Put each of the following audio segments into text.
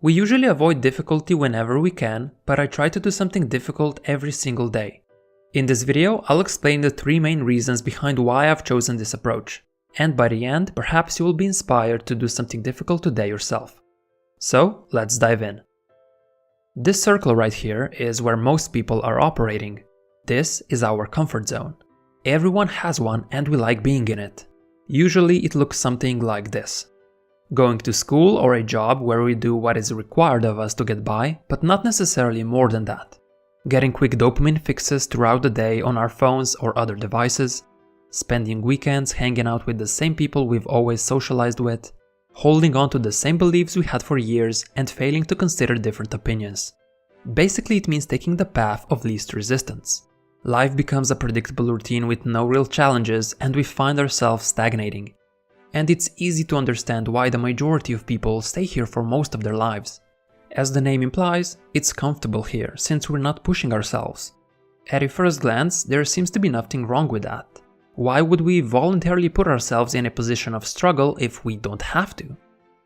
We usually avoid difficulty whenever we can, but I try to do something difficult every single day. In this video, I'll explain the 3 main reasons behind why I've chosen this approach, and by the end, perhaps you will be inspired to do something difficult today yourself. So, let's dive in. This circle right here is where most people are operating. This is our comfort zone. Everyone has one and we like being in it. Usually it looks something like this. Going to school or a job where we do what is required of us to get by, but not necessarily more than that. Getting quick dopamine fixes throughout the day on our phones or other devices. Spending weekends hanging out with the same people we've always socialized with. Holding on to the same beliefs we had for years and failing to consider different opinions. Basically, it means taking the path of least resistance. Life becomes a predictable routine with no real challenges and we find ourselves stagnating. And it's easy to understand why the majority of people stay here for most of their lives. As the name implies, it's comfortable here since we're not pushing ourselves. At a first glance, there seems to be nothing wrong with that. Why would we voluntarily put ourselves in a position of struggle if we don't have to?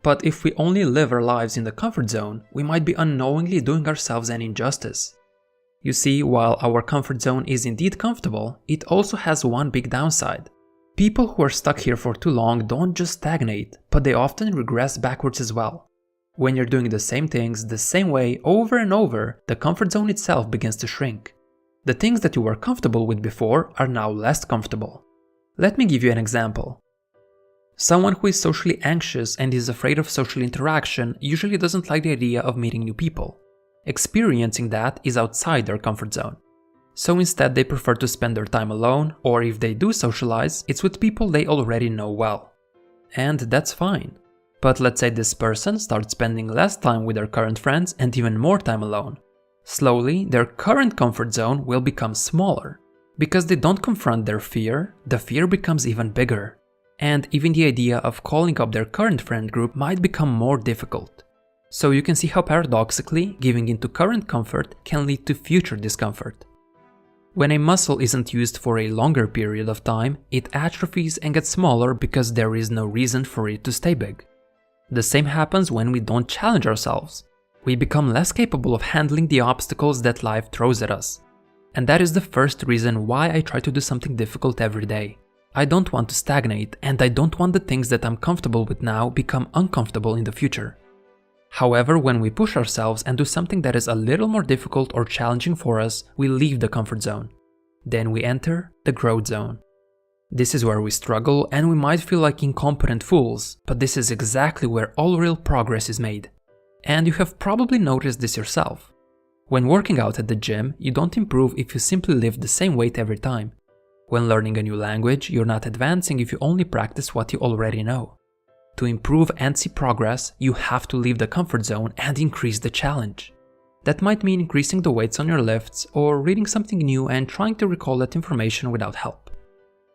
But if we only live our lives in the comfort zone, we might be unknowingly doing ourselves an injustice. You see, while our comfort zone is indeed comfortable, it also has one big downside. People who are stuck here for too long don't just stagnate, but they often regress backwards as well. When you're doing the same things the same way over and over, the comfort zone itself begins to shrink. The things that you were comfortable with before are now less comfortable. Let me give you an example. Someone who is socially anxious and is afraid of social interaction usually doesn't like the idea of meeting new people. Experiencing that is outside their comfort zone. So instead they prefer to spend their time alone, or if they do socialize, it's with people they already know well. And that's fine. But let's say this person starts spending less time with their current friends and even more time alone. Slowly, their current comfort zone will become smaller. Because they don't confront their fear, the fear becomes even bigger. And even the idea of calling up their current friend group might become more difficult. So you can see how paradoxically, giving into current comfort can lead to future discomfort. When a muscle isn't used for a longer period of time, it atrophies and gets smaller because there is no reason for it to stay big. The same happens when we don't challenge ourselves. We become less capable of handling the obstacles that life throws at us. And that is the first reason why I try to do something difficult every day. I don't want to stagnate, and I don't want the things that I'm comfortable with now become uncomfortable in the future. However, when we push ourselves and do something that is a little more difficult or challenging for us, we leave the comfort zone. Then we enter the growth zone. This is where we struggle and we might feel like incompetent fools, but this is exactly where all real progress is made. And you have probably noticed this yourself. When working out at the gym, you don't improve if you simply lift the same weight every time. When learning a new language, you're not advancing if you only practice what you already know. To improve and see progress, you have to leave the comfort zone and increase the challenge. That might mean increasing the weights on your lifts or reading something new and trying to recall that information without help.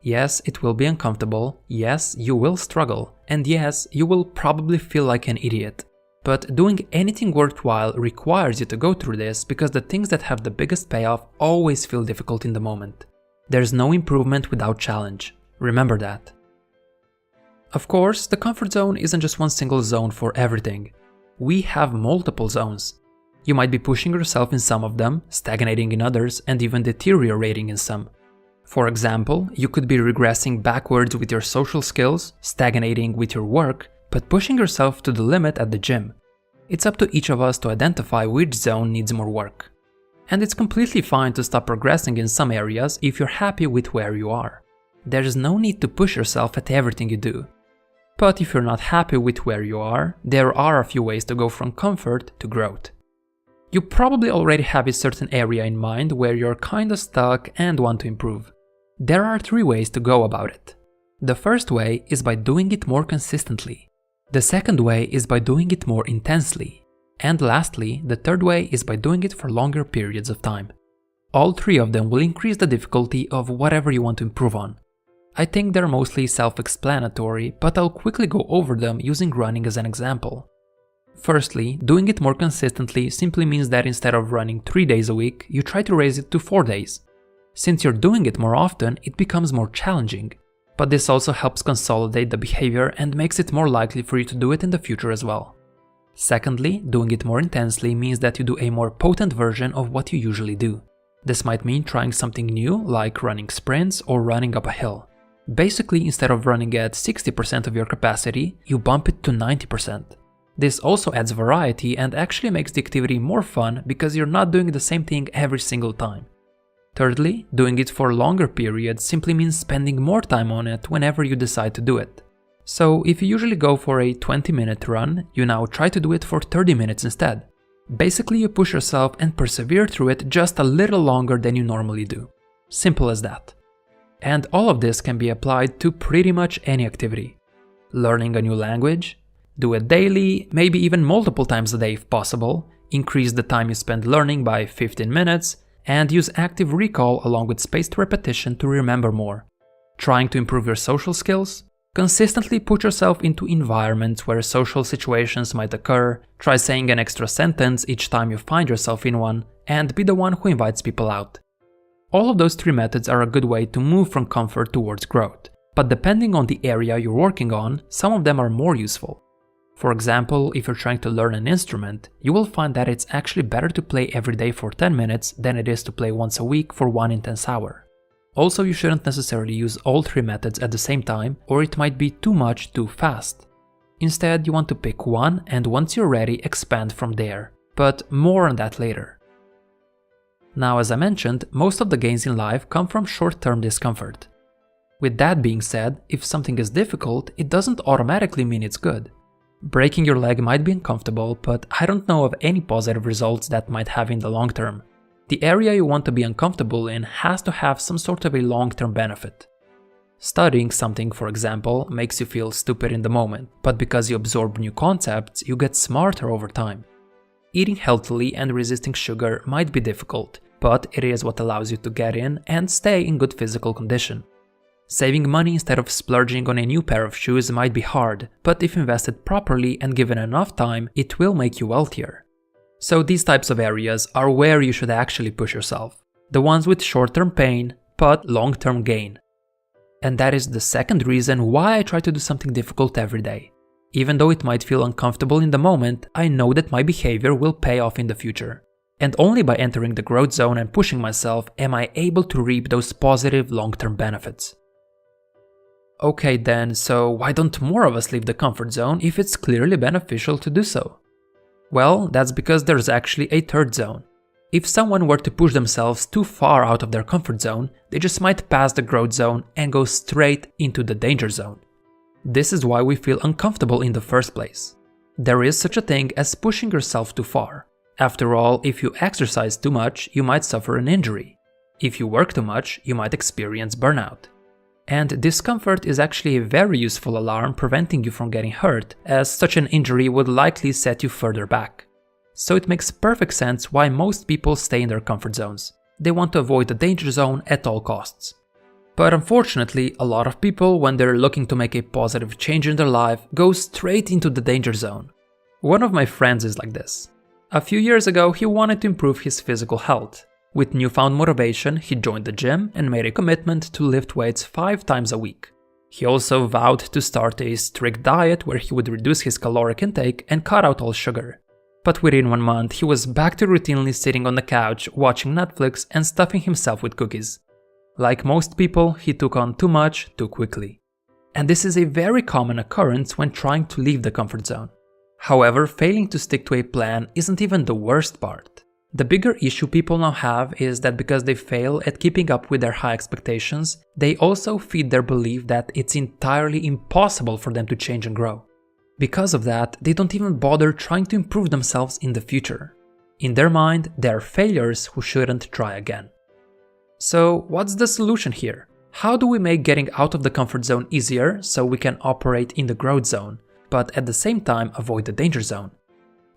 Yes, it will be uncomfortable, yes, you will struggle, and yes, you will probably feel like an idiot. But doing anything worthwhile requires you to go through this because the things that have the biggest payoff always feel difficult in the moment. There's no improvement without challenge. Remember that. Of course, the comfort zone isn't just one single zone for everything. We have multiple zones. You might be pushing yourself in some of them, stagnating in others, and even deteriorating in some. For example, you could be regressing backwards with your social skills, stagnating with your work, but pushing yourself to the limit at the gym. It's up to each of us to identify which zone needs more work. And it's completely fine to stop progressing in some areas if you're happy with where you are. There's no need to push yourself at everything you do. But if you're not happy with where you are, there are a few ways to go from comfort to growth. You probably already have a certain area in mind where you're kinda stuck and want to improve. There are 3 ways to go about it. The first way is by doing it more consistently. The second way is by doing it more intensely. And lastly, the third way is by doing it for longer periods of time. All 3 of them will increase the difficulty of whatever you want to improve on. I think they're mostly self-explanatory, but I'll quickly go over them using running as an example. Firstly, doing it more consistently simply means that instead of running 3 days a week, you try to raise it to 4 days. Since you're doing it more often, it becomes more challenging. But this also helps consolidate the behavior and makes it more likely for you to do it in the future as well. Secondly, doing it more intensely means that you do a more potent version of what you usually do. This might mean trying something new, like running sprints or running up a hill. Basically, instead of running at 60% of your capacity, you bump it to 90%. This also adds variety and actually makes the activity more fun because you're not doing the same thing every single time. Thirdly, doing it for longer periods simply means spending more time on it whenever you decide to do it. So if you usually go for a 20-minute run, you now try to do it for 30 minutes instead. Basically, you push yourself and persevere through it just a little longer than you normally do. Simple as that. And all of this can be applied to pretty much any activity. Learning a new language? Do it daily, maybe even multiple times a day if possible, increase the time you spend learning by 15 minutes, and use active recall along with spaced repetition to remember more. Trying to improve your social skills? Consistently put yourself into environments where social situations might occur, try saying an extra sentence each time you find yourself in one, and be the one who invites people out. All of those three methods are a good way to move from comfort towards growth, but depending on the area you're working on, some of them are more useful. For example, if you're trying to learn an instrument, you will find that it's actually better to play every day for 10 minutes than it is to play once a week for one intense hour. Also, you shouldn't necessarily use all three methods at the same time, or it might be too much too fast. Instead, you want to pick one, and once you're ready, expand from there. But more on that later. Now, as I mentioned, most of the gains in life come from short-term discomfort. With that being said, if something is difficult, it doesn't automatically mean it's good. Breaking your leg might be uncomfortable, but I don't know of any positive results that might have in the long term. The area you want to be uncomfortable in has to have some sort of a long-term benefit. Studying something, for example, makes you feel stupid in the moment, but because you absorb new concepts, you get smarter over time. Eating healthily and resisting sugar might be difficult, but it is what allows you to get in and stay in good physical condition. Saving money instead of splurging on a new pair of shoes might be hard, but if invested properly and given enough time, it will make you wealthier. So these types of areas are where you should actually push yourself. The ones with short-term pain, but long-term gain. And that is the second reason why I try to do something difficult every day. Even though it might feel uncomfortable in the moment, I know that my behavior will pay off in the future. And only by entering the growth zone and pushing myself am I able to reap those positive long-term benefits. Okay then, so why don't more of us leave the comfort zone if it's clearly beneficial to do so? Well, that's because there's actually a third zone. If someone were to push themselves too far out of their comfort zone, they just might pass the growth zone and go straight into the danger zone. This is why we feel uncomfortable in the first place. There is such a thing as pushing yourself too far. After all, if you exercise too much, you might suffer an injury. If you work too much, you might experience burnout. And discomfort is actually a very useful alarm preventing you from getting hurt, as such an injury would likely set you further back. So it makes perfect sense why most people stay in their comfort zones. They want to avoid the danger zone at all costs. But unfortunately, a lot of people, when they're looking to make a positive change in their life, go straight into the danger zone. One of my friends is like this. A few years ago, he wanted to improve his physical health. With newfound motivation, he joined the gym and made a commitment to lift weights 5 times a week. He also vowed to start a strict diet where he would reduce his caloric intake and cut out all sugar. But within 1 month, he was back to routinely sitting on the couch, watching Netflix and stuffing himself with cookies. Like most people, he took on too much too quickly. And this is a very common occurrence when trying to leave the comfort zone. However, failing to stick to a plan isn't even the worst part. The bigger issue people now have is that because they fail at keeping up with their high expectations, they also feed their belief that it's entirely impossible for them to change and grow. Because of that, they don't even bother trying to improve themselves in the future. In their mind, they are failures who shouldn't try again. So, what's the solution here? How do we make getting out of the comfort zone easier so we can operate in the growth zone, but at the same time avoid the danger zone?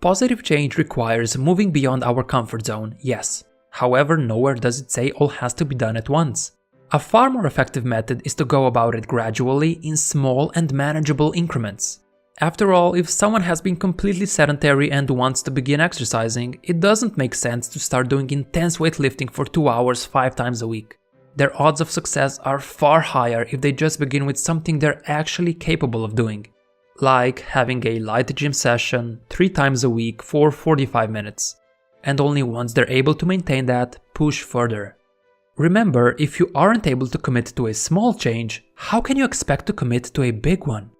Positive change requires moving beyond our comfort zone, yes. However, nowhere does it say all has to be done at once. A far more effective method is to go about it gradually in small and manageable increments. After all, if someone has been completely sedentary and wants to begin exercising, it doesn't make sense to start doing intense weightlifting for 2 hours 5 times a week. Their odds of success are far higher if they just begin with something they're actually capable of doing. like having a light gym session 3 times a week for 45 minutes. And only once they're able to maintain that, push further. Remember, if you aren't able to commit to a small change, how can you expect to commit to a big one?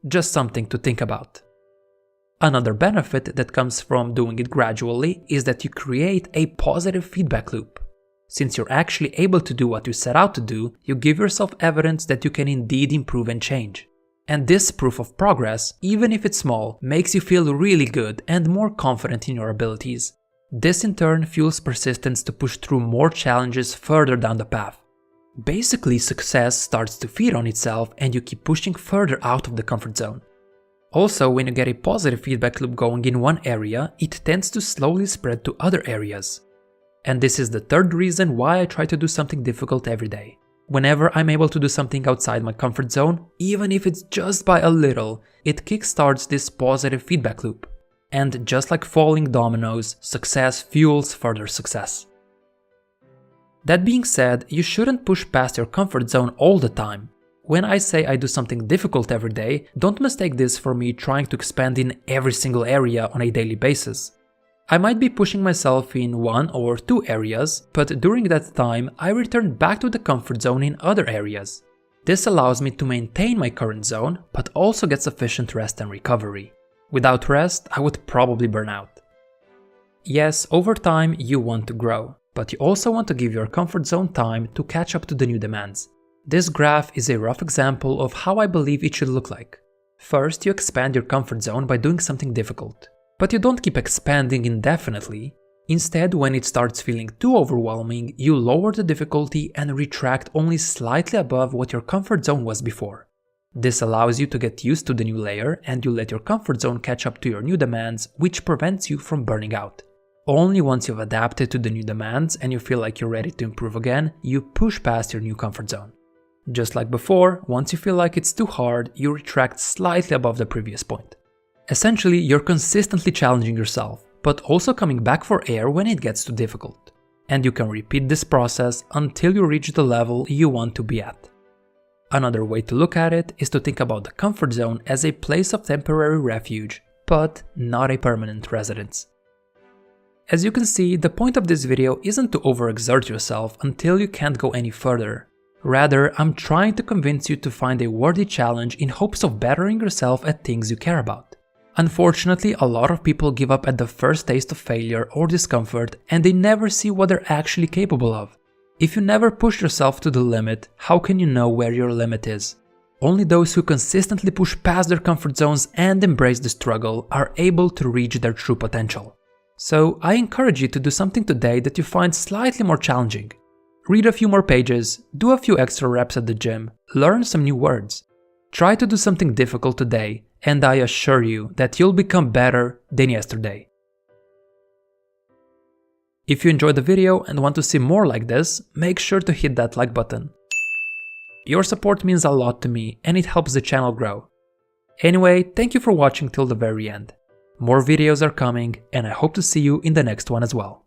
Just something to think about. Another benefit that comes from doing it gradually is that you create a positive feedback loop. Since you're actually able to do what you set out to do, you give yourself evidence that you can indeed improve and change. And this proof of progress, even if it's small, makes you feel really good and more confident in your abilities. This in turn fuels persistence to push through more challenges further down the path. Basically, success starts to feed on itself and you keep pushing further out of the comfort zone. Also, when you get a positive feedback loop going in one area, it tends to slowly spread to other areas. And this is the third reason why I try to do something difficult every day. Whenever I'm able to do something outside my comfort zone, even if it's just by a little, it kickstarts this positive feedback loop. And just like falling dominoes, success fuels further success. That being said, you shouldn't push past your comfort zone all the time. When I say I do something difficult every day, don't mistake this for me trying to expand in every single area on a daily basis. I might be pushing myself in 1 or 2 areas, but during that time I return back to the comfort zone in other areas. This allows me to maintain my current zone, but also get sufficient rest and recovery. Without rest, I would probably burn out. Yes, over time you want to grow, but you also want to give your comfort zone time to catch up to the new demands. This graph is a rough example of how I believe it should look like. First, you expand your comfort zone by doing something difficult. But you don't keep expanding indefinitely. Instead, when it starts feeling too overwhelming, you lower the difficulty and retract only slightly above what your comfort zone was before. This allows you to get used to the new layer and you let your comfort zone catch up to your new demands, which prevents you from burning out. Only once you've adapted to the new demands and you feel like you're ready to improve again, you push past your new comfort zone. Just like before, once you feel like it's too hard, you retract slightly above the previous point. Essentially, you're consistently challenging yourself, but also coming back for air when it gets too difficult. And you can repeat this process until you reach the level you want to be at. Another way to look at it is to think about the comfort zone as a place of temporary refuge, but not a permanent residence. As you can see, the point of this video isn't to overexert yourself until you can't go any further. Rather, I'm trying to convince you to find a worthy challenge in hopes of bettering yourself at things you care about. Unfortunately, a lot of people give up at the first taste of failure or discomfort and they never see what they're actually capable of. If you never push yourself to the limit, how can you know where your limit is? Only those who consistently push past their comfort zones and embrace the struggle are able to reach their true potential. So I encourage you to do something today that you find slightly more challenging. Read a few more pages, do a few extra reps at the gym, learn some new words. Try to do something difficult today, and I assure you that you'll become better than yesterday. If you enjoyed the video and want to see more like this, make sure to hit that like button. Your support means a lot to me and it helps the channel grow. Anyway, thank you for watching till the very end. More videos are coming and I hope to see you in the next one as well.